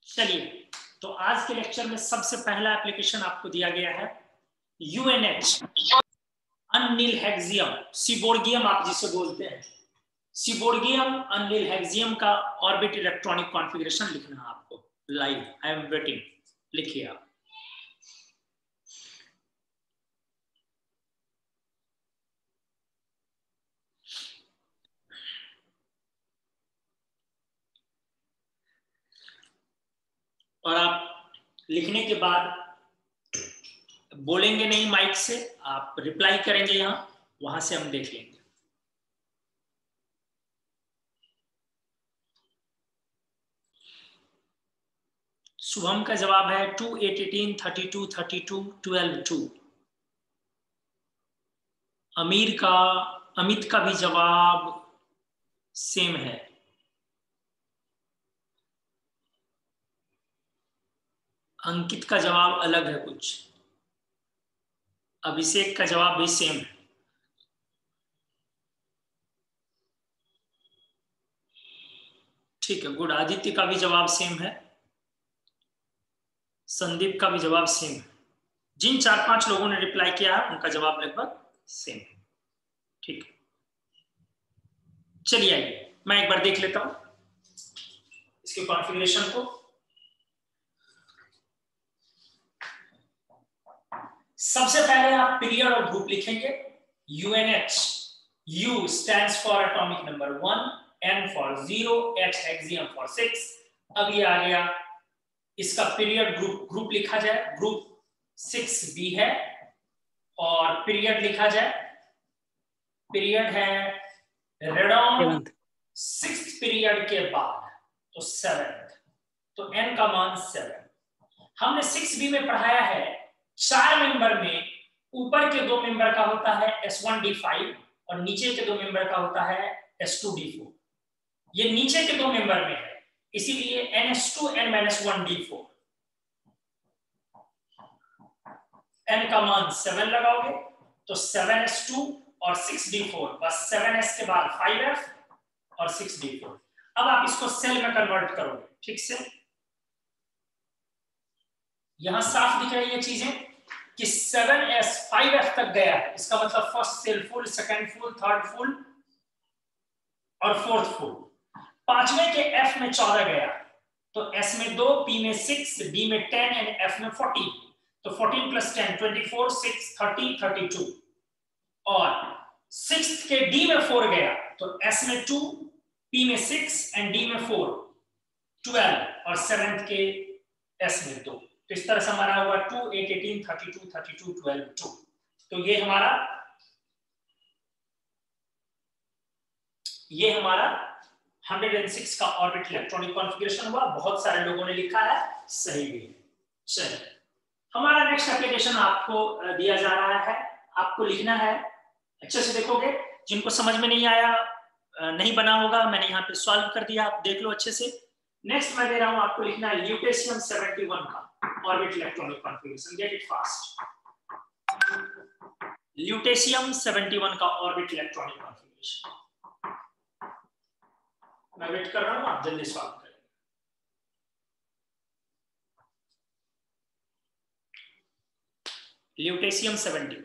चलिए, तो आज के लेक्चर में सबसे पहला एप्लीकेशन आपको दिया गया है यूएनएच, अनिल हेक्सियम, सीबोर्गियम आप जिसे बोलते हैं, सीबोर्गियम अनिल हेक्सियम का ऑर्बिट इलेक्ट्रॉनिक कॉन्फ़िगरेशन लिखना है आपको लाइव। आई एम वेटिंग, लिखिए आप। और आप लिखने के बाद बोलेंगे नहीं माइक से, आप रिप्लाई करेंगे यहां, वहां से हम देख लेंगे। शुभम का जवाब है 2, 8, 18, 32, 32, 12, 2। अमित का भी जवाब सेम है। अंकित का जवाब अलग है कुछ। अभिषेक का जवाब भी सेम है। ठीक है, गुड। आदित्य का भी जवाब सेम है। संदीप का भी जवाब सेम है। जिन 4-5 लोगों ने रिप्लाई किया है उनका जवाब लगभग सेम है। ठीक है, चलिए आइए मैं एक बार देख लेता हूं इसके कॉन्फ़िगरेशन को। सबसे पहले आप पीरियड और ग्रुप लिखेंगे। UNH, U stands for atomic number 1, N for 0, H hexium for 6। अब ये आ गया इसका पीरियड ग्रुप लिखा जाए। ग्रुप 6B है और पीरियड लिखा जाए। पीरियड है रेडॉन 6th पीरियड के बाद तो 7th, तो N का मान 7। हमने 6B में पढ़ाया है 4 मेंबर में ऊपर के 2 मेंबर का होता है S1D5 और नीचे के 2 मेंबर का होता है S2D4। ये नीचे के 2 मेंबर में है, इसीलिए NS2 N-1D4। N का मान 7 लगाओगे तो 7S2 और 6D4, बस 7S के बाद 5F और 6D4। अब आप इसको सेल में कन्वर्ट करोगे ठीक से। यहां साफ दिख रही है चीजें कि 7S 5F तक गया है, इसका मतलब first cell full, second full, third full और फोर्थ फुल। पांचवें के F में 14 गया तो S में 2, P में 6, D में 10 और F में 14। तो 14 + 10 24, 6 30 32। और 6th के D में 4 गया तो S में 2, P में 6 और D में 4 12 और 7th के S में 2। तो इस तरह से हमारा हुआ 2, 8, 18, 32, 32, 12, 2। तो ये हमारा 106 का ऑर्बिट इलेक्ट्रॉनिक कॉन्फ़िगरेशन हुआ। बहुत सारे लोगों ने लिखा है, सही भी है। चलिए, हमारा नेक्स्ट एप्लीकेशन आपको दिया जा रहा है। आपको लिखना है, अच्छे से देखोगे, जिनको समझ में नहीं आया, नहीं बना होगा, मैंने यहाँ पे सॉल्व कर दिया, आप देख लो अच्छे से। नेक्स्ट मैं दे रहा हूं आपको लिखना है ल्यूटेशियम 71 का orbit electronic configuration. Get it fast. Lutetium 71 का ऑर्बिट इलेक्ट्रॉनिक कॉन्फ़िगरेशन। मैं वेट कर रहा हूं, आप जल्दी सॉल्व करें। ल्यूटेशियम 71।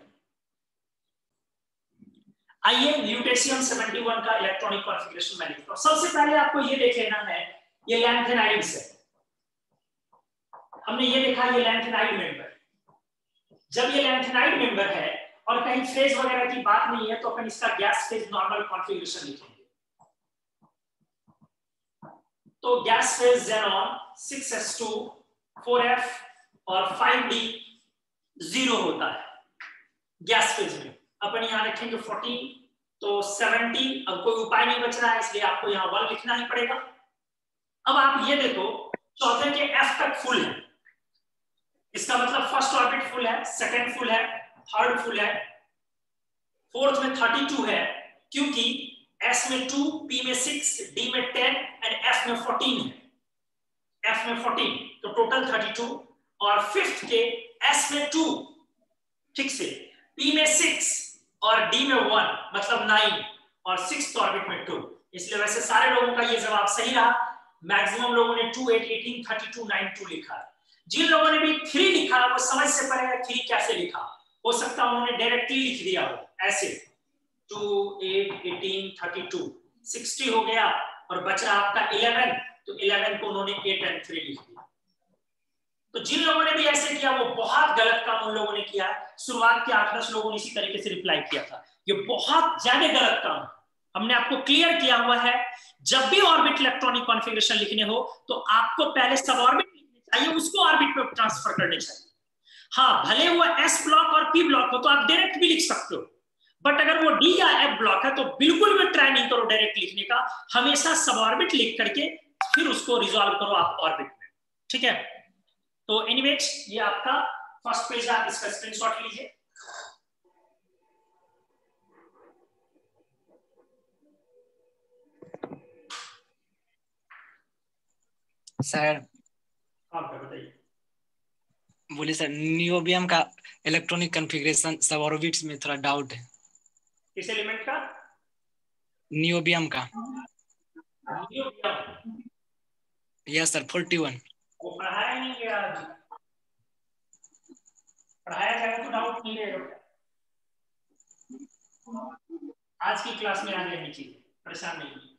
आइए ल्यूटेशियम 71 का इलेक्ट्रॉनिक कॉन्फ़िगरेशन मैं लिखता हूं। सबसे पहले आपको ये देख लेना है, ये लैंथेनाइड्स है। हमने ये देखा ये लैंथेनाइड मेंबर। जब ये लैंथेनाइड मेंबर है और कहीं फेज वगैरह की बात नहीं है तो अपन इसका गैस फेज नॉर्मल कॉन्फ़िगरेशन लिखेंगे। तो gas phase xenon 6s2 4f और 5d 0 होता है गैस फेज में। अपन यहां रखेंगे 14 तो 70। अब कोई उपाय नहीं बच रहा है, इसलिए आपको यहां 1 लिखना ही पड़ेगा। अब आप ये देखो, चौथे के F तक फुल है, इसका मतलब फर्स्ट ऑर्बिट फुल है, सेकंड फुल है, थर्ड फुल है, फोर्थ में 32 है क्योंकि S में 2, P में 6, D में 10 और F में 14 है। F में 14 तो टोटल 32। और फिफ्थ के S में 2, ठीक से, P में 6 और D में 1 मतलब 9 और सिक्स्थ ऑर्बिट में 2। इसलिए वैसे सारे लोगों का ये जवाब सही रहा। मैक्सिमम लोगों ने 2, 8, 18, 32, 9, 2 लिखा है। जिन लोगों ने भी 3 लिखा वो समझ से परे है 3 कैसे लिखा, हो सकता है उन्होंने डायरेक्टली लिख दिया हो ऐसे 2, 8, 18, 32, 60 हो गया और बचा आपका 11, तो 11 को उन्होंने 8 और 3 लिख दिया। तो जिन लोगों ने भी ऐसे किया वो बहुत गलत काम उन लोगों ने किया है। शुरुआत के 8-10 लोगों ने इसी तरीके से रिप्लाई किया था, ये बहुत ज्यादा गलत काम है। हमने आपको क्लियर किया हुआ है, जब भी ऑर्बिट इलेक्ट्रॉनिक कॉन्फ़िगरेशन लिखने हो तो आपको पहले सब ऑर्बिट लिखने चाहिए, उसको ऑर्बिट पे ट्रांसफर करने चाहिए। हाँ, भले वो एस ब्लॉक और पी ब्लॉक हो तो आप डायरेक्ट भी लिख सकते हो, बट अगर वो डी या एफ ब्लॉक है तो बिल्कुल भी ट्राई नहीं करो डायरेक्ट लिखने का, हमेशा सब ऑर्बिट लिख करके फिर उसको रिजॉल्व करो आप ऑर्बिट में, ठीक है। तो एनीवेज ये आपका फर्स्ट पेज, आप इसका स्क्रीनशॉट लीजिए। सर आप बताइए। बोले सर, नियोबियम का इलेक्ट्रॉनिक कॉन्फ़िगरेशन सब ऑर्बिट्स में थोड़ा डाउट है। किस एलिमेंट का? नियोबियम का। नियोबियम? Yes sir, 41। वो पढ़ाया नहीं गया, आज पढ़ाया जाएगा तो डाउट नहीं रहेगा। आज की क्लास में आ जाएगी चीजें, परेशान नहीं।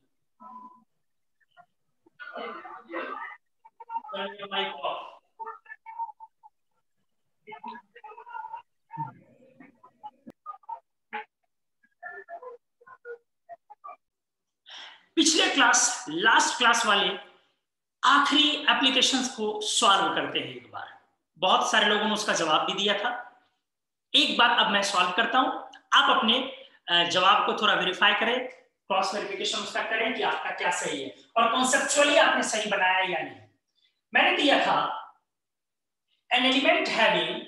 पिछले क्लास, लास्ट क्लास वाले आखिरी एप्लीकेशंस को सॉल्व करते हैं एक बार। बहुत सारे लोगों ने उसका जवाब भी दिया था। एक बार अब मैं सॉल्व करता हूं, आप अपने जवाब को थोड़ा वेरीफाई करें, क्रॉस वेरिफिकेशन उसका करें कि आपका क्या सही है और कॉन्सेप्चुअली आपने सही बनाया या नहीं। मैंने दिया था एन एलिमेंट हैविंग,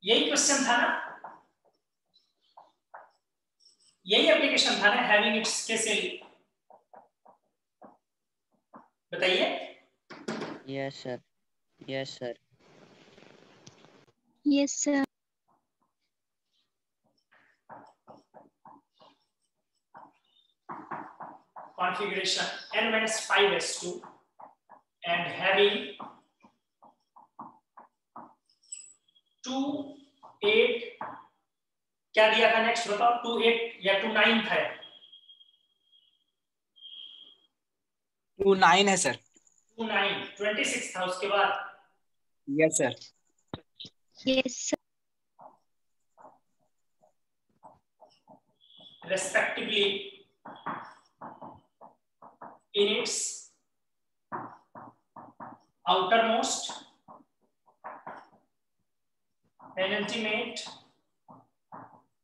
यही क्वेश्चन था ना, यही एप्लीकेशन था ना, हैविंग इट्स कैसे, बताइए। Yes sir, yes sir, yes sir. Configuration n-5s2 and having 2, 8, क्या दिया था नेक्स्ट बताओ, 2, 8 या 2, 9 था? 2, 9 है सर। 2, 9, 26 था उसके बाद। Yes sir. Yes sir. Respectively in its outermost, penultimate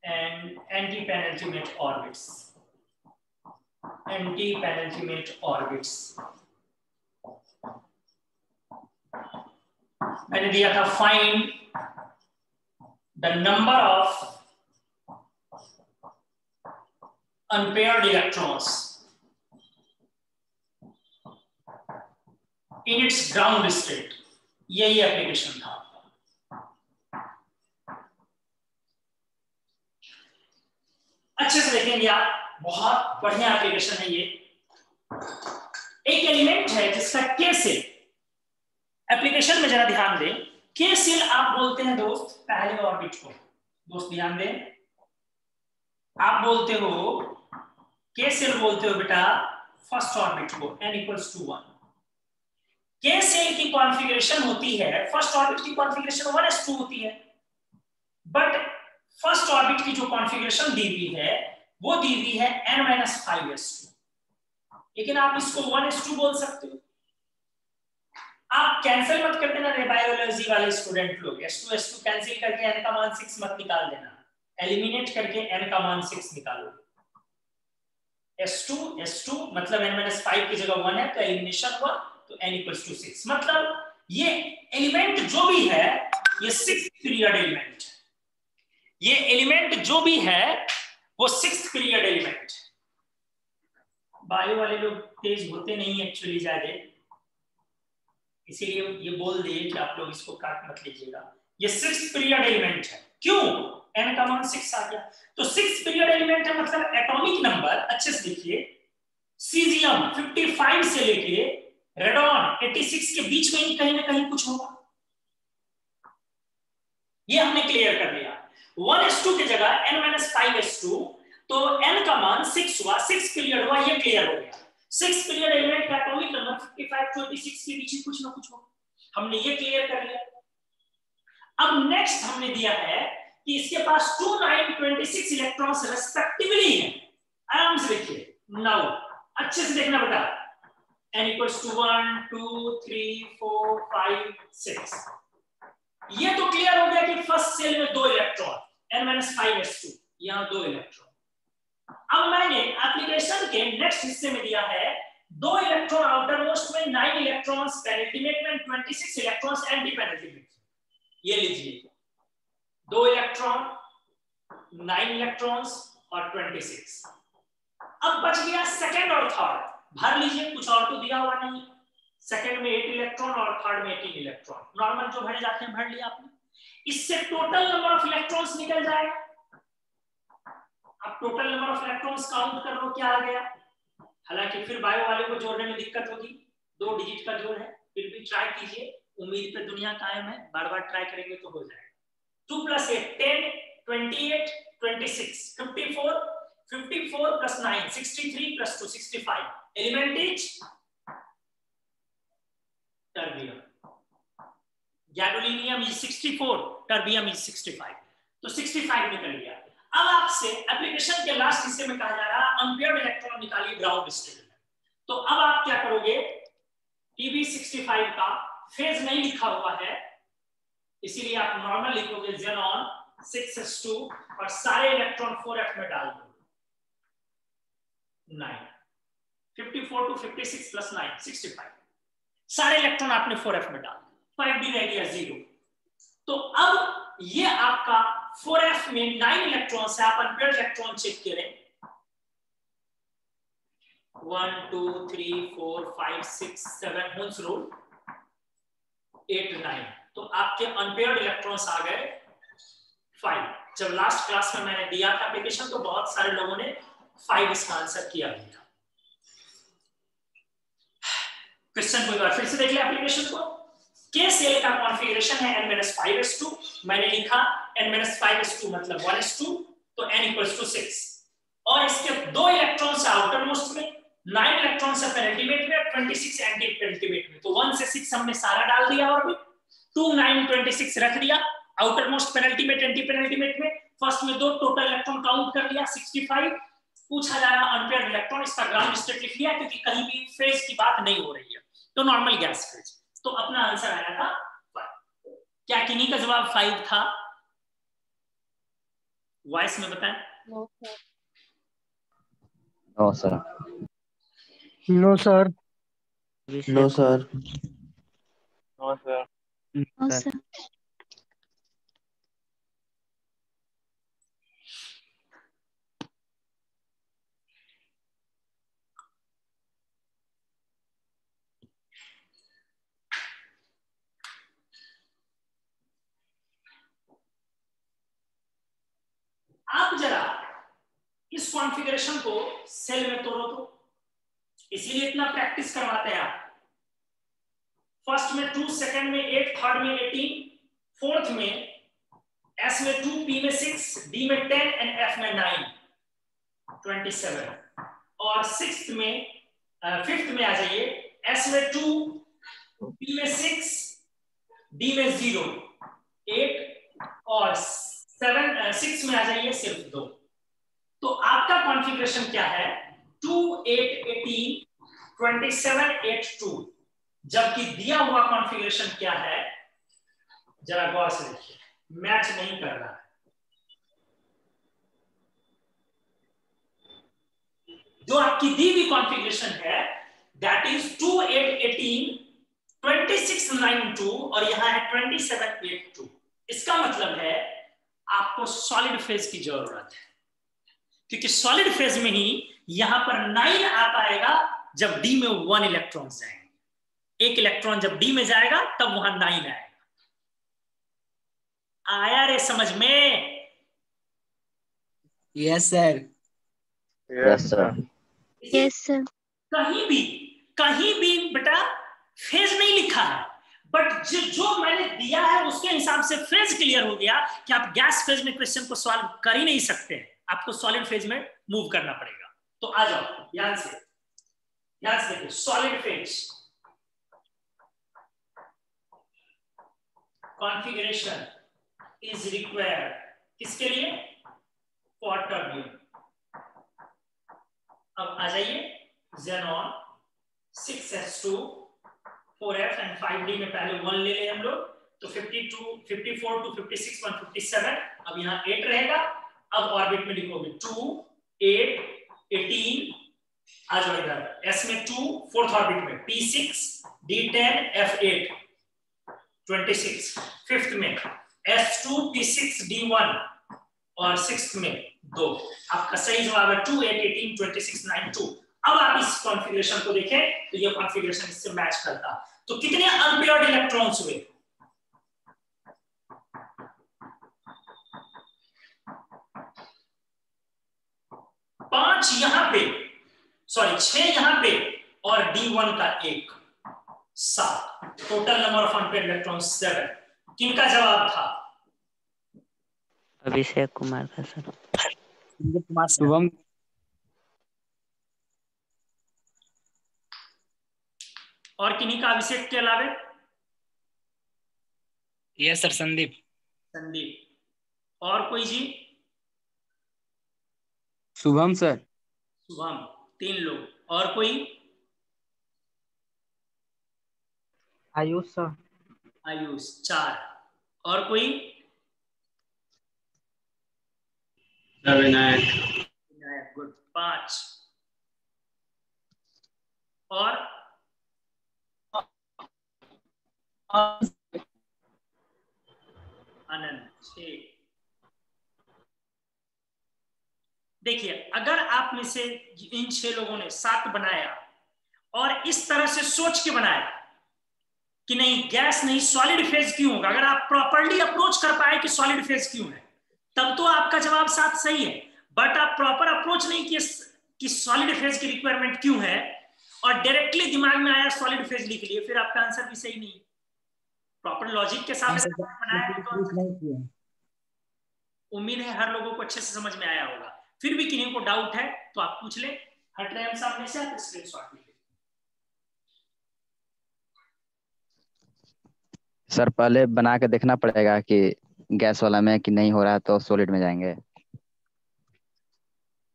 and anti-penultimate orbits. Anti-penultimate orbits मैंने दिया था find the number of unpaired electrons in its ground state। यही एप्लीकेशन था। अच्छे से देखेंगे आप, बहुत बढ़िया एप्लीकेशन है ये। एक एलिमेंट है जिसका के सेल, एप्लीकेशन में जरा ध्यान दें, के सेल आप बोलते हैं दोस्त पहले ऑर्बिट को, दोस्त ध्यान दें, आप बोलते हो के सेल बोलते हो बेटा फर्स्ट ऑर्बिट को n=1। के सेल की कॉन्फ़िगरेशन होती है, फर्स्ट ऑर्बिट की कॉन्फ़िगरेशन 1s2 होती है, बट फर्स्ट ऑर्बिट की जो कॉन्फ़िगरेशन दी हुई है वो दी हुई है n-5s2, लेकिन आप इसको 1s2 बोल सकते हो। आप कैंसिल मत कर देना रे बायोलॉजी वाले स्टूडेंट लोग, s2 कैंसिल करके n का मान 6 मत निकाल देना, एलिमिनेट करके n का मान 6 निकालो। S2 मतलब n-5 की जगह 1 है तो एलिमिनेशन हुआ तो n=6, मतलब ये एलिमेंट जो भी है ये 6th पीरियड एलिमेंट, ये एलिमेंट जो भी है वो 6th पीरियड एलिमेंट। बायो वाले लोग तेज होते नहीं एक्चुअली ज्यादा, इसीलिए ये बोल दिए कि आप लोग इसको काट मत लीजिएगा, ये 6th पीरियड एलिमेंट है। क्यों? n का मान 6 आ गया तो 6th पीरियड एलिमेंट है, मतलब एटॉमिक नंबर, अच्छे से देखिए सीजियम 55 से लेके रेडॉन 86 के बीच में ही कहीं ना कहीं कुछ होगा। ये हमने क्लियर कर दिया। 1s2 की जगह n-5s2, तो n का मान 6 हुआ, 6 क्लियर हुआ, ये क्लियर हो गया। 6 क्लियर एलिमेंट का एटॉमिक नंबर 55 to 86 के बीच कुछ ना कुछ होगा, हमने ये क्लियर कर लिया। अब नेक्स्ट हमने दिया है कि इसके पास 2, 9, 26 इलेक्ट्रॉन्स रेस्पेक्टिवली हैं। आराम से देखिए, नाउ अच्छे से देखना बेटा। n equals to 1, 2, 3, 4, 5, 6। ये तो क्लियर हो गया कि फर्स्ट सेल में 2 इलेक्ट्रॉन, n-5s2, यहां 2 इलेक्ट्रॉन। अब मैंने एप्लीकेशन के नेक्स्ट हिस्से में दिया है 2 इलेक्ट्रॉन आउटर मोस्ट में, 9 इलेक्ट्रॉन्स पेनिल्टीमेट में, 26 इलेक्ट्रॉन्स एंटी पेनिल्टीमेट। ये लीजिए 2 इलेक्ट्रॉन, 9 इलेक्ट्रॉन्स और 26। अब बच गया सेकंड और थर्ड, भर लीजिए, कुछ और तो दिया हुआ नहीं। सेकंड में 8 इलेक्ट्रॉन और थर्ड में 18 इलेक्ट्रॉन, नॉर्मल जो भरे जाते हैं भर लिया आपने। इससे टोटल नंबर ऑफ इलेक्ट्रॉन्स निकल जाएगा। अब total number of electrons count कर लो क्या आ गया। हालांकि फिर बायो वाले को जोड़ने में दिक्कत होगी, 2 डिजिट का जोड़ है, फिर भी ट्राई कीजिए, उम्मीद पे दुनिया कायम है, बार बार ट्राई करेंगे तो हो जाएगा। 2 + 8 10, 28, 26, 54, 54 + 9 63 + 2 65। Element is terbium. Gadolinium is 64, terbium is 65, तो 65 निकल गया। अब आपसे एप्लीकेशन के लास्ट हिस्से में कहा जा रहा है अनपेयर्ड इलेक्ट्रॉन निकालिए ग्राउंड स्टेट में। तो अब आप क्या करोगे, Tb65 का फेज नहीं लिखा हुआ है, इसीलिए आप नॉर्मल लिखोगे ज़ेनॉन 6s2 और सारे इलेक्ट्रॉन 4f में डाल दो। 9 54 to 56 + 9 65, सारे इलेक्ट्रॉन आपने 4f में डाल दिए, 5d रह गया 0। तो अब ये आपका 4f में 9 इलेक्ट्रॉन है, आप अनपेयर्ड इलेक्ट्रॉन चेक करें 1 2 3 4 5 6 7 हुंस रूल 8 9, तो आपके अनपेयर्ड इलेक्ट्रॉन्स आ गए 5। जब लास्ट क्लास में मैंने दिया था एप्लीकेशन तो बहुत सारे लोगों ने 5 इसका आंसर किया भी था। क्वेश्चन को एक बार फिर से देख ले एप्लीकेशन को। के सेल का कॉन्फ़िगरेशन है n-5s2, मैंने लिखा n-5s2 मतलब 1s2, तो n = 6, और इसके 2 इलेक्ट्रॉन्स आउटर मोस्ट में, 9 इलेक्ट्रॉन्स है पेनिल्टीमेट में, 26 एंटी पेनिल्टीमेट में। तो 1 से 6 हमने सारा डाल दिया और 2 9 26 रख दिया आउटर मोस्ट पेनिल्टीमेट एंटी पेनिल्टीमेट में। फर्स्ट में 2 टोटल इलेक्ट्रॉन काउंट कर लिया 65। पूछा जा रहा अनपेयर्ड इलेक्ट्रॉन, इसका ग्राउंड स्टेट लिख लिया क्योंकि कहीं भी फेज की बात नहीं हो रही है, तो नॉर्मल गैस फेज। तो अपना आंसर आया था 5। क्या किन्हीं का जवाब 5 था? वॉइस में बताएं। No sir. No sir. No sir. No sir. No sir. आप जरा इस कॉन्फ़िगरेशन को सेल में तोड़ो तो, इसीलिए इतना प्रैक्टिस करवाते हैं आप। फर्स्ट में 2, सेकंड में 8, थर्ड में 18, फोर्थ में S में 2, P में 6, D में 10 एंड F में 9 27, और फिफ्थ में आ जाइए, S में 2, P में 6, D में 0 8 और 6 में आ जाइए सिर्फ 2। तो आपका कॉन्फ़िगरेशन क्या है 2 8 18 27 8 2, जबकि दिया हुआ कॉन्फ़िगरेशन क्या है जरा गौर से देखिए, मैच नहीं कर रहा है। जो आपकी दी हुई कॉन्फ़िगरेशन है दैट इज 2 8 18 26 9 2 और यहां है 27 8 2। इसका मतलब है आपको सॉलिड फेज की जरूरत है, क्योंकि सॉलिड फेज में ही यहां पर 9 आ पाएगा जब डी में 1 इलेक्ट्रॉन जाएंगे। एक इलेक्ट्रॉन जब डी में जाएगा तब वहां 9 आएगा। आया रे समझ में? Yes sir. Yes sir. Yes sir. कहीं भी बेटा फेज नहीं लिखा है, बट जो मैंने दिया है उसके हिसाब से फेज क्लियर हो गया कि आप गैस फेज में क्वेश्चन को सॉल्व कर ही नहीं सकते हैं, आपको सॉलिड फेज में मूव करना पड़ेगा। तो आ जाओ ध्यान से देखिए, solid phase configuration is required किसके लिए? For terbium. अब आ जाइए, xenon 6s2 4f and 5d में पहले 1 ले लें हम लोग, तो 52 54 टू 56 157, अब यहाँ 8 रहेगा। अब ऑर्बिट में लिखोगे 2 8 18, आ जाओ इधर, s में 2 फोर्थ ऑर्बिट में, p6 d10 f8 26, फिफ्थ में s2 p6 d1 और सिक्स्थ में 2। आपका सही जवाब है 2 8 18 26 9 2। अब आप इस कॉन्फ़िगरेशन को देखें तो ये कॉन्फ़िगरेशन इससे मैच करता। तो कितने अनपेयर्ड इलेक्ट्रॉन्स हुए? 5 यहां पे, सॉरी 6 यहां पे और d1 का 1, 7। Total number of unpaired electrons 7। किनका जवाब था? अभिषेक कुमार का सर। शुभम। और किन्हीं का अभिषेक के अलावे? Yes sir, Sandeep. संदीप। और कोई जी? शुभम सर। शुभम, 3 लोग। और कोई? आयुष सर। आयुष, 4। और कोई? विनायक। विनायक, गुड, 5। और आनंद, 6। देखिए, अगर आप में से इन 6 लोगों ने 7 बनाया और इस तरह से सोच के बनाया कि नहीं गैस नहीं सॉलिड फेज क्यों होगा, अगर आप प्रॉपर्ली अप्रोच कर पाए कि सॉलिड फेज क्यों है, तब तो आपका जवाब 7 सही है। बट आप प्रॉपर अप्रोच नहीं किए कि सॉलिड फेज की रिक्वायरमेंट क्यों है और डायरेक्टली दिमाग में आया सॉलिड फेज लिख लिए, फिर आपका आंसर भी सही नहीं। प्रॉपर लॉजिक के साथ बनाया तो उम्मीद है हर लोगों को अच्छे से समझ में आया होगा। फिर भी किन्हीं को डाउट है तो आप पूछ ले, हट रहे हम सामने से, आप स्क्रीनशॉट ले। सर पहले बना के देखना पड़ेगा कि गैस वाला में कि नहीं हो रहा है तो सॉलिड में जाएंगे।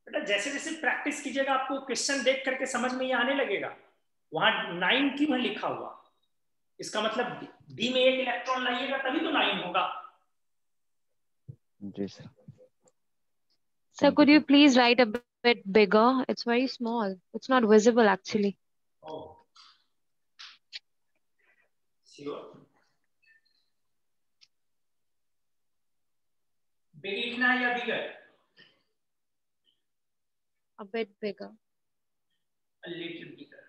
बेटा जैसे जैसे प्रैक्टिस कीजिएगा आपको क्वेश्चन देख करके समझ में ये आने लगेगा। वहां 9 क्यों है लिखा हुआ, इसका मतलब डी में 1 इलेक्ट्रॉन लाइएगा तभी तो 9 होगा। जी sir. Sir, could you please write a bit bigger? It's very small. It's not visible actually. Oh. Sure. Big लिखना है या bigger? A bit bigger. A little bigger.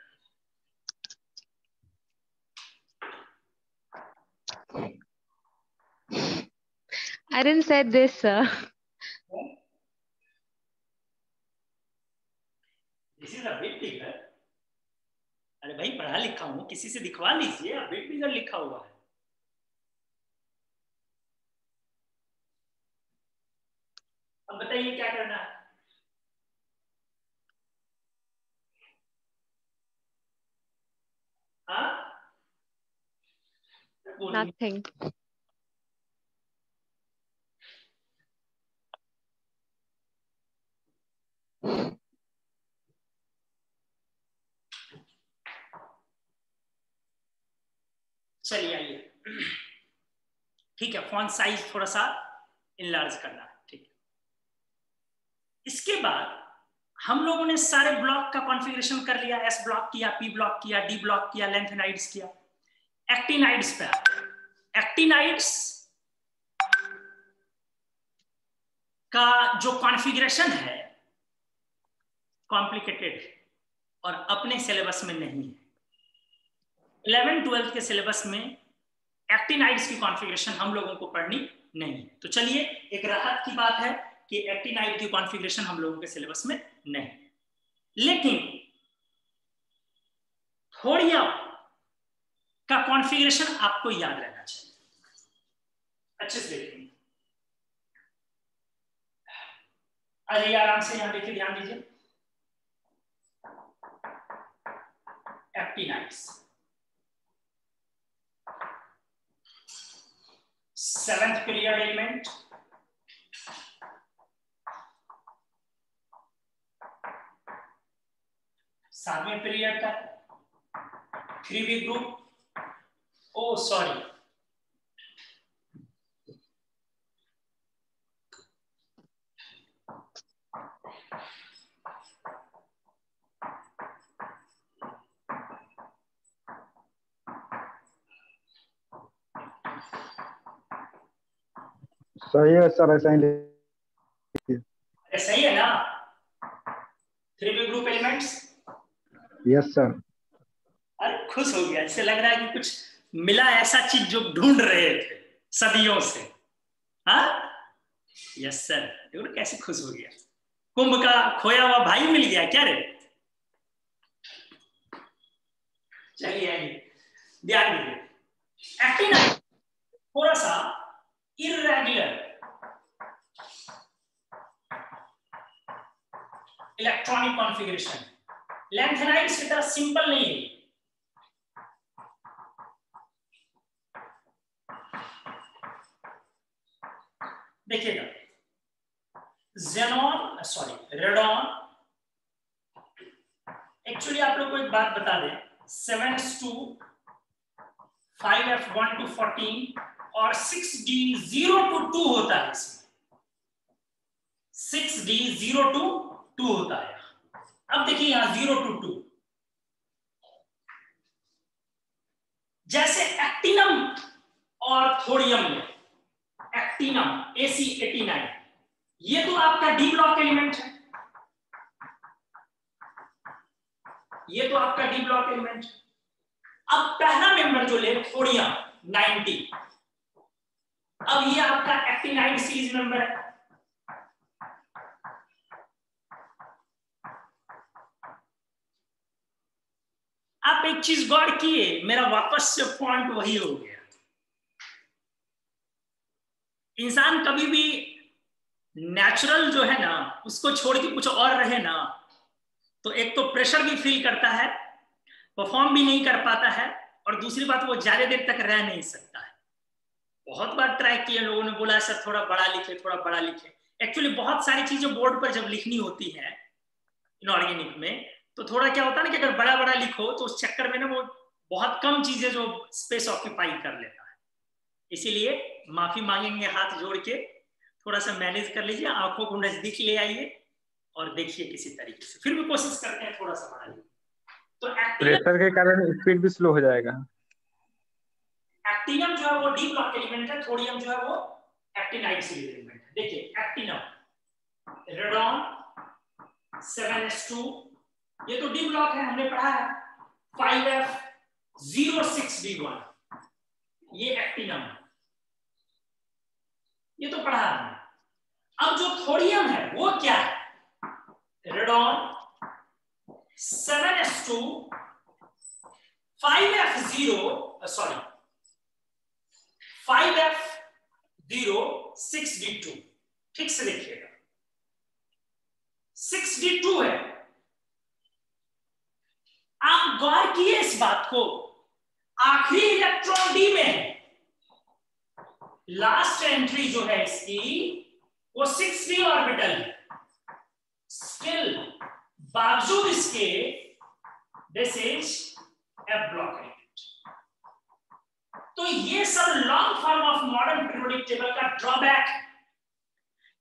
I didn't say this, sir. This is a bit bigger. अरे भाई पढ़ा लिखा हूं, किसी से दिखवा लीजिए, a bit bigger लिखा हुआ है। अब बताइए क्या करना है? हाँ? Nothing. चलिए आइए, ठीक है, फॉन्ट साइज थोड़ा सा इनलार्ज करना है, ठीक है। इसके बाद हम लोगों ने सारे ब्लॉक का कॉन्फ़िगरेशन कर लिया, एस ब्लॉक किया, पी ब्लॉक किया, डी ब्लॉक किया, लैंथेनाइड्स किया। एक्टिनाइड्स पे, एक्टिनाइड्स का जो कॉन्फ़िगरेशन है कॉम्प्लिकेटेड और अपने सिलेबस में नहीं है। 11-12 के सिलेबस में एक्टिनाइड्स की कॉन्फ़िगरेशन हम लोगों को पढ़नी नहीं है। तो चलिए, एक राहत की बात है कि एक्टिनाइड की कॉन्फ़िगरेशन हम लोगों के सिलेबस में नहीं। लेकिन थोड़ियम का कॉन्फ़िगरेशन आपको याद रहना चाहिए, अच्छे से देखेंगे। अरे आराम से यहां देखिए, ध्यान दीजिए, एक्टिनाइड्स 7th पीरियड एलिमेंट, सातवें पीरियड का 3B ग्रुप, ओ सॉरी सही है सर, ऐसा ही लिखिए। सही है ना? 3B group elements. Yes sir. अरे खुश हो गया, इससे लग रहा है कि कुछ मिला ऐसा चीज जो ढूंढ रहे थे सदियों से। हाँ यस सर, देखो कैसे खुश हो गया, कुंभ का खोया हुआ भाई मिल गया क्या रे? चलिए आइए, ध्यान दीजिए, एक्टिनाइड थोड़ा सा इर्रेगुलर इलेक्ट्रॉनिक कॉन्फ़िगरेशन, लैंथेनाइड्स की तरह सिंपल नहीं है। देखिएगा, ज़ेनॉन सॉरी रेडॉन, एक्चुअली आप लोग को एक बात बता दें, 7s2 5f1 to 14 और 6d0 to 2 होता है इसमें, 6d0 to 2 होता है। अब देखिए यहां 0 to 2, जैसे एक्टिनम और थोड़ियम में, एक्टिनम Ac89 ये तो आपका डी ब्लॉक एलिमेंट है, ये तो आपका डी ब्लॉक एलिमेंट है। अब पहला मेंबर जो ले थोड़ियम 90, अब ये आपका एक्टिनाइड सीरीज मेंबर है। आप एक चीज गौर किए, मेरा वापस से पॉइंट वही हो गया, इंसान कभी भी नेचुरल जो है ना उसको छोड़ के कुछ और रहे ना, तो एक तो प्रेशर भी फील करता है, परफॉर्म भी नहीं कर पाता है, और दूसरी बात वो ज्यादा देर तक रह नहीं सकता है। बहुत बार ट्राई किया, लोगों ने बोला सर थोड़ा बड़ा लिखे, थोड़ा बड़ा लिखे। एक्चुअली बहुत सारी चीजें बोर्ड पर जब लिखनी होती है इनऑर्गेनिक में, तो थोड़ा क्या होता है ना कि अगर बड़ा बड़ा लिखो तो उस चक्कर में ना वो बहुत कम चीजें जो स्पेस ऑक्यूपाई कर लेता है। इसीलिए माफी मांगेंगे हाथ जोड़ के, थोड़ा सा मैनेज कर लीजिए, आंखों को नजदीक ले आइए और देखिए किसी तरीके से, फिर भी कोशिश करते हैं थोड़ा सा बड़ा लिखिए। तो प्रेशर के कारण स्पीड भी स्लो हो जाएगा। एक्टिनम जो है वो डी ब्लॉक एलिमेंट है, थोड़ियम जो है वो एक्टिनाइड सीरीज एलिमेंट है। देखिए एक्टिनम रेडॉन 7s2 ये तो डी ब्लॉक है, हमने पढ़ा है। 5f06d1 ये एक्टिनम है, ये तो पढ़ा है। अब जो थोड़ियम है वो क्या है? रेडॉन 7s2 5f06d2, ठीक से देखिएगा 6d2 है। आप गौर किए इस बात को, आखिरी इलेक्ट्रॉन डी में है, लास्ट एंट्री जो है इसकी वो 6d ऑर्बिटल है। स्टिल बावजूद इसके this is F block element. तो ये सब long form of modern periodic table का ड्रॉबैक है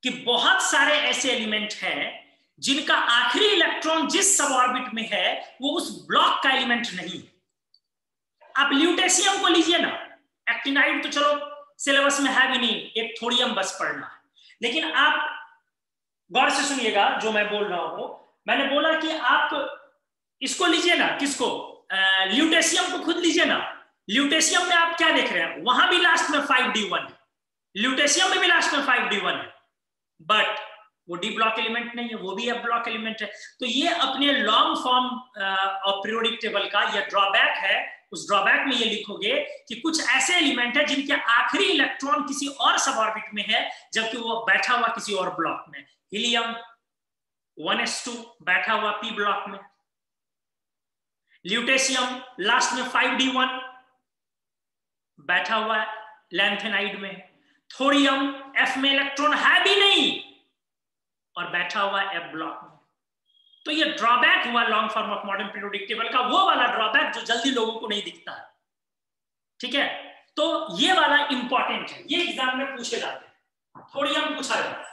कि बहुत सारे ऐसे एलिमेंट हैं जिनका आखिरी इलेक्ट्रॉन जिस सब ऑर्बिट में है वो उस ब्लॉक का एलिमेंट नहीं है। आप ल्यूटेशियम को लीजिए ना, एक्टिनाइड तो चलो सिलेबस में है भी नहीं, एक थोड़ियम बस पढ़ना है, लेकिन आप गौर से सुनिएगा जो मैं बोल रहा हूं। मैंने बोला कि आप इसको लीजिए ना, किसको, ल्यूटेशियम को खुद लीजिए ना। ल्यूटेशियम में आप क्या देख रहे हैं, वहां भी लास्ट में 5d1 है, ल्यूटेशियम में भी लास्ट में 5d1 है, बट वो डी ब्लॉक एलिमेंट नहीं है, वो भी एफ ब्लॉक एलिमेंट है। तो ये अपने long form of periodic table का ये ड्रॉबैक है। उस ड्रॉबैक में ये लिखोगे कि कुछ ऐसे एलिमेंट है जिनके आखिरी इलेक्ट्रॉन किसी और सब ऑर्बिट में है, जबकि वो बैठा हुआ किसी और ब्लॉक में। हीलियम 1s2 बैठा हुआ पी ब्लॉक में, ल्यूटेशियम लास्ट में 5d1 बैठा हुआ है लैंथेनाइड में, थोरियम एफ में इलेक्ट्रॉन है भी नहीं और बैठा हुआ है एफ ब्लॉक में। तो ये ड्रॉबैक हुआ long form of modern periodic table का, वो वाला ड्रॉबैक जो जल्दी लोगों को नहीं दिखता है। ठीक है, तो ये वाला इंपॉर्टेंट है, ये एग्जाम में पूछे जाते हैं, थोरियम पूछा जाता है।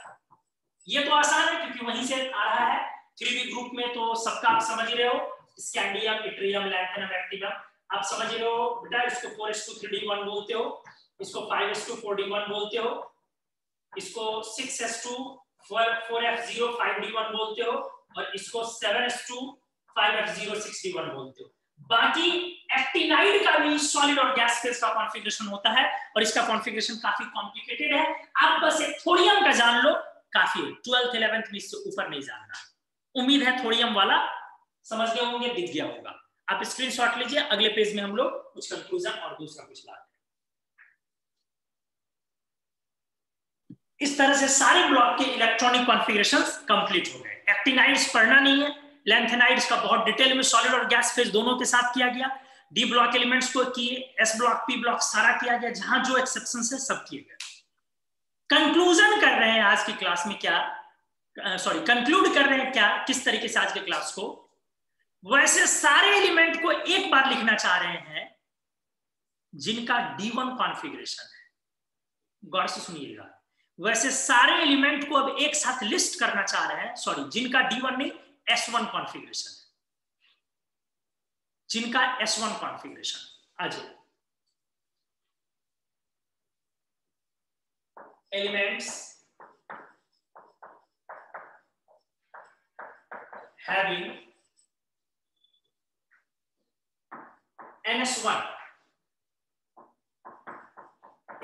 ये तो आसान है क्योंकि वहीं से आ रहा है। 3D ग्रुप में तो सबका आप समझ रहे हो, स्कैंडियम, इट्रियम, लैंथेनम, एक्टिनम, आप समझ रहे हो बेटा। इसको 4s2 3d1 बोलते हो, इसको 5s2 4d1 बोलते हो, इसको 6s2 4f0 5d1 बोलते हो, और इसको 7s2 5f0 6d1 बोलते हो। बाकी एक्टिनाइड का भी सॉलिड और गैस फेज का कॉन्फ़िगरेशन होता है, और इसका कॉन्फ़िगरेशन काफी कॉम्प्लिकेटेड है। आप बस एक थोरियम का जान लो, काफी है। 12th 11th में इससे ऊपर नहीं जानना। उम्मीद है थोरियम वाला समझ गए होंगे, दिख गया होगा। आप स्क्रीनशॉट लीजिए, अगले पेज में हम लोग कुछ कंक्लूजन और दूसरा कुछ लाते हैं। इस तरह से सारे ब्लॉक के इलेक्ट्रॉनिक कॉन्फ़िगरेशंस कंप्लीट हो गए। एक्टिनाइड्स पढ़ना नहीं है, लैंथेनाइड्स का बहुत डिटेल में सॉलिड और गैस फेज दोनों के साथ किया गया। डी ब्लॉक एलिमेंट्स को किए, एस ब्लॉक, पी ब्लॉक सारा किया गया, जहां जो एक्सेप्शन है सब किए गए। कंक्लूजन कर रहे हैं आज की क्लास में क्या, कंक्लूड कर रहे हैं क्या, किस तरीके से आज के क्लास को, वैसे सारे एलिमेंट को एक बार लिखना चाह रहे हैं जिनका D1 कॉन्फ़िगरेशन है। गौर से सुनिएगा, वैसे सारे एलिमेंट को अब एक साथ लिस्ट करना चाह रहे हैं, जिनका D1 नहीं S1 कॉन्फ़िगरेशन है, जिनका S1 कॉन्फ़िगरेशन। आज elements having NS1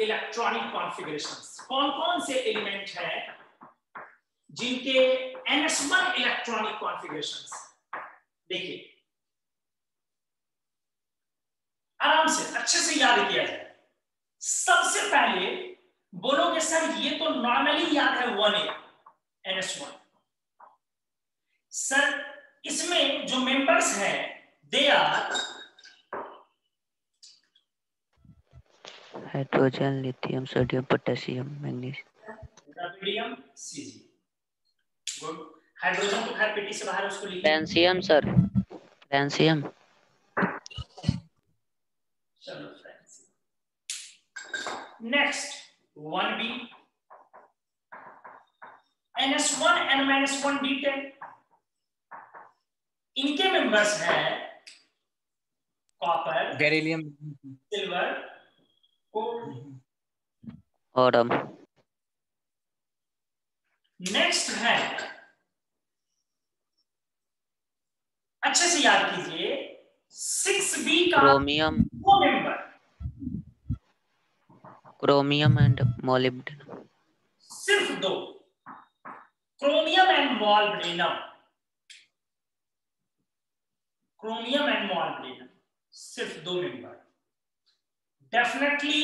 electronic configurations. कौन कौन से एलिमेंट हैं जिनके NS1 इलेक्ट्रॉनिक कॉन्फ़िगरेशंस? देखिए आराम से अच्छे से याद किया जाए। सबसे पहले बोलोगे सर ये तो नॉर्मली याद है 1A NS1। सर इसमें जो मेंबर्स हैं they are hydrogen, lithium, sodium, potassium, magnesium, Cg। Good. Hydrogen तो खैर पेटी से बाहर है, उसको लिखिए। Francium sir, francium. चलो francium. Next 1B NS1 N-1 D10। इनके मेंबर्स हैं कॉपर, बेरिलियम, सिल्वर, ओडम। नेक्स्ट है, अच्छे से याद कीजिए, 6B का क्रोमियम, दो मेंबर, क्रोमियम एंड मोलिब्डेनम। सिर्फ दो, chromium and molybdenum. Chromium and molybdenum सिर्फ दो मेंबर। डेफिनेटली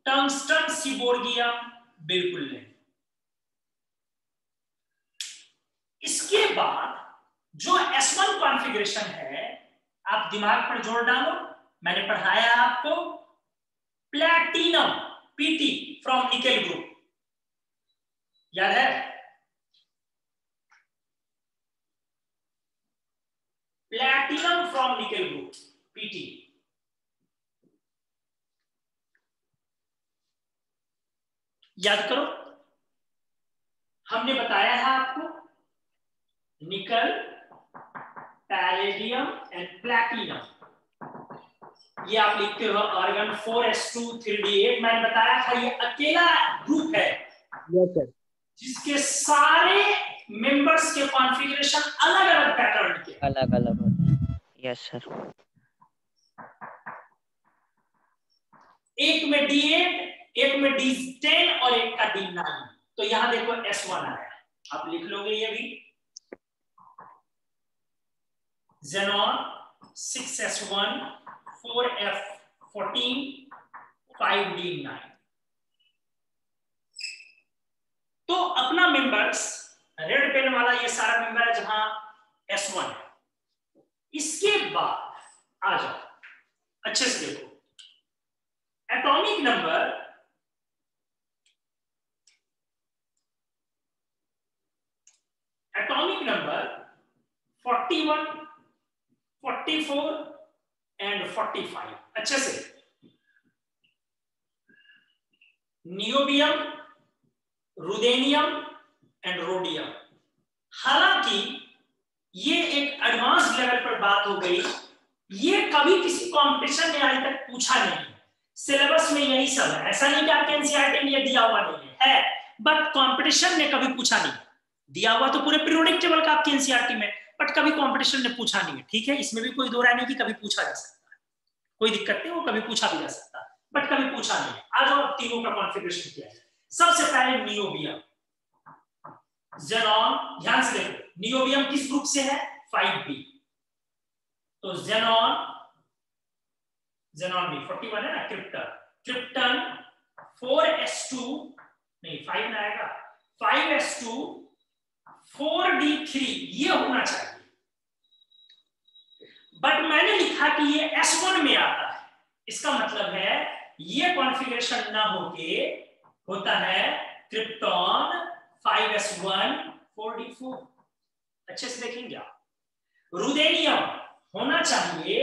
टंगस्टन सीबोर्गियम बिल्कुल नहीं। इसके बाद जो S1 कॉन्फ़िगरेशन है, आप दिमाग पर जोर डालो, मैंने पढ़ाया आपको platinum Pt from nickel group, याद है? Platinum from nickel group Pt। याद करो, हमने बताया है आपको निकल, पैलेडियम एंड प्लैटिनम। ये आप लिखते हो आर्गन 4s2 3d8। मैंने बताया था ये अकेला ग्रुप है जिसके सारे मेंबर्स के कॉन्फ़िगरेशन अलग अलग पैटर्न के, अलग अलग होते हैं। Yes sir. एक में D8, एक में D10 और एक का D9। तो यहां देखो S1 आया, आप लिख लोगे ये भी, Xenon 6s1 4f14 5d9। तो अपना मेंबर्स रेड पेन वाला ये सारा मेंबर है जहां s1 है। इसके बाद आ जाओ, अच्छे से देखो, atomic number atomic number 41, 44 and 45। अच्छे से, नियोबियम, रुदेनियम एंड रोडियम। हालांकि ये एक एडवांस लेवल पर बात हो गई, ये कभी किसी कंपटीशन में आज तक पूछा नहीं है। सिलेबस में यही सब है, ऐसा नहीं कि आपके एनसीईआरटी में ये दिया हुआ नहीं है, बट कंपटीशन ने कभी पूछा नहीं। दिया हुआ तो पूरे पीरियोडिक टेबल का आपके एनसीईआरटी में, बट कभी कंपटीशन ने पूछा नहीं है। ठीक है, इसमें भी कोई दो राय नहीं कि कभी पूछा जा सकता है, कोई दिक्कत नहीं, वो कभी पूछा भी जा सकता है, बट कभी पूछा नहीं है। आ जाओ, तीनों का कॉन्फ़िगरेशन क्या है। सबसे पहले नियोबियम, ज़ेनॉन। ध्यान से देखो, नियोबियम किस ग्रुप से है? 5b। तो ज़ेनॉन, ज़ेनॉन भी 41 है ना, क्रिप्टन, क्रिप्टन 4s2 नहीं 5 ना आएगा, 5s2 4d3 ये होना चाहिए, बट मैंने लिखा कि ये s1 में आता है। इसका मतलब है ये कॉन्फ़िगरेशन ना होके होता है क्रिप्टॉन 5s1 4d4। अच्छे से देखेंगे आप। रुदेनियम होना चाहिए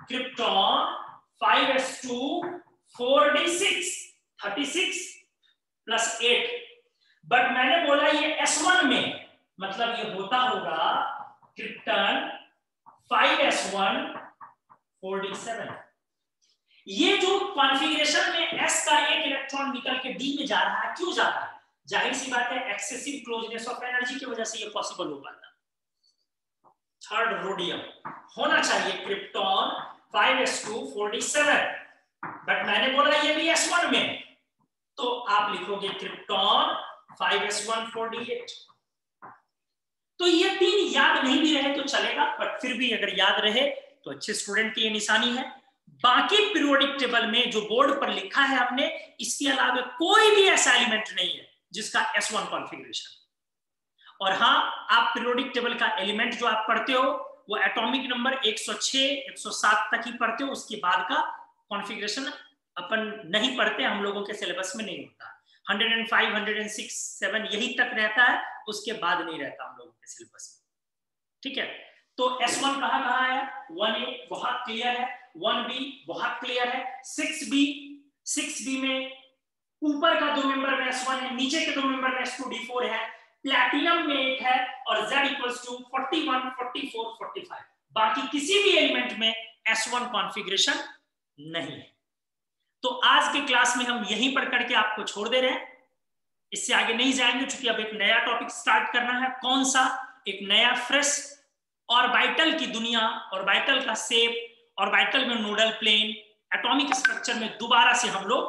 krypton 5s2 4d6 36 plus 8, but मैंने बोला ये s1 में, मतलब ये होता होगा क्रिप्टन 5s1 4d7। ये जो कॉन्फ़िगरेशन में s का एक इलेक्ट्रॉन निकल के d में जा रहा है, क्यों जा रहा है? जाहिर सी बात है, एक्सेसिव क्लोजनेस ऑफ एनर्जी की वजह से ये पॉसिबल हो पाता। थर्ड, रोडियम होना चाहिए क्रिप्टॉन 5s2 4d7, बट मैंने बोला ये भी s1 में, तो आप लिखोगे क्रिप्टॉन 5s1 4d8। तो ये तीन याद नहीं भी रहे तो चलेगा, बट फिर भी अगर याद रहे तो अच्छे स्टूडेंट की ये निशानी है। बाकी पीरियोडिक टेबल में जो बोर्ड पर लिखा है हमने, इसके अलावा कोई भी ऐसा एलिमेंट नहीं है जिसका s1 कॉन्फ़िगरेशन। और हाँ, आप पीरियोडिक टेबल का एलिमेंट जो आप पढ़ते हो वो एटॉमिक नंबर 106 107 तक ही पढ़ते हो, उसके बाद का कॉन्फ़िगरेशन अपन नहीं पढ़ते, हम लोगों के सिलेबस में नहीं होता। 105 106 7 यही तक रहता है, उसके बाद नहीं रहता हम लोगों के सिलेबस में। ठीक है, तो s1 कहाँ है? 1a बहुत क्लियर है, 1b बहुत क्लियर है, 6b में ऊपर का दो मेंबर में s1 है, नीचे के दो मेंबर में s2 d4 है, प्लैटिनम में एक है, और z इक्वल्स टू 41 44 45। बाकी किसी भी एलिमेंट में s1 कॉन्फ़िगरेशन नहीं है। तो आज के क्लास में हम यहीं पर करके आपको छोड़ दे रहे हैं, इससे आगे नहीं जाएंगे, क्योंकि अब एक नया टॉपिक स्टार्ट करना है। कौन सा? एक नया फ्रेश ऑर्बिटल की दुनिया, ऑर्बिटल का शेप, ऑर्बिटल में नोडल प्लेन, एटॉमिक स्ट्रक्चर में दोबारा से हम लोग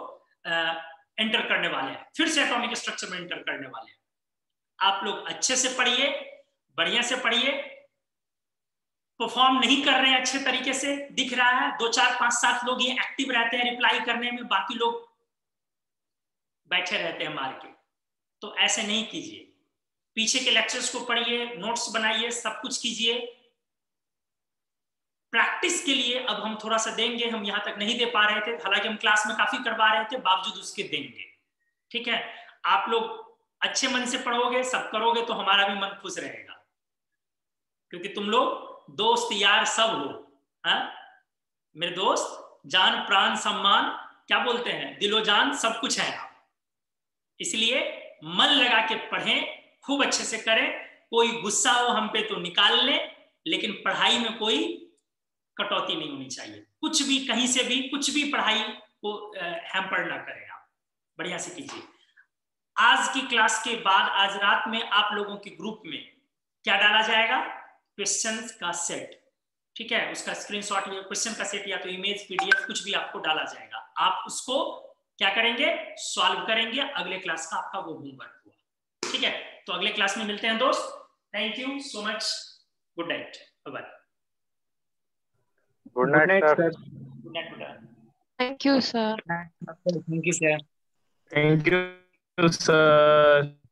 एंटर करने वाले हैं, फिर से एटॉमिक स्ट्रक्चर में एंटर करने वाले हैं। आप लोग अच्छे से पढ़िए, बढ़िया से पढ़िए। परफॉर्म नहीं कर रहे हैं अच्छे तरीके से, दिख रहा है 2 4 5 7 लोग ये एक्टिव रहते हैं रिप्लाई करने में, बाकी लोग बैठे रहते हैं मार के। तो ऐसे नहीं कीजिए, पीछे के लेक्चर्स को पढ़िए, नोट्स बनाइए, सब कुछ कीजिए। प्रैक्टिस के लिए अब हम थोड़ा सा देंगे, हम यहाँ तक नहीं दे पा रहे थे, हालांकि हम क्लास में काफी करवा रहे थे, बावजूद उसके देंगे। ठीक है, आप लोग अच्छे मन से पढ़ोगे, सब करोगे तो हमारा भी मन खुश रहेगा, क्योंकि तुम लोग दोस्त यार सब हो। हाँ मेरे दोस्त, जान प्राण सम्मान, क्या बोलते हैं, दिलो जान सब कुछ है आप। इसलिए मन लगा के पढ़ें, खूब अच्छे से करें। कोई गुस्सा हो हम पे तो निकाल ले, लेकिन पढ़ाई में कोई कटौती नहीं होनी चाहिए। कुछ भी कहीं से भी कुछ भी पढ़ाई को हैम्पर ना करें, आप बढ़िया से कीजिए। आज की क्लास के बाद आज रात में आप लोगों के ग्रुप में क्या डाला जाएगा? क्वेश्चंस का सेट। ठीक है, उसका स्क्रीनशॉट या क्वेश्चन का सेट या तो इमेज पीडीएफ कुछ भी आपको डाला जाएगा, आप उसको क्या करेंगे? सॉल्व करेंगे। अगले क्लास का आपका वो होमवर्क हुआ। ठीक है, तो अगले क्लास में मिलते हैं दोस्त। Thank you so much, good night, bye bye. Good night sir. Good night. Thank you, sir. Thank you sir. Thank you sir.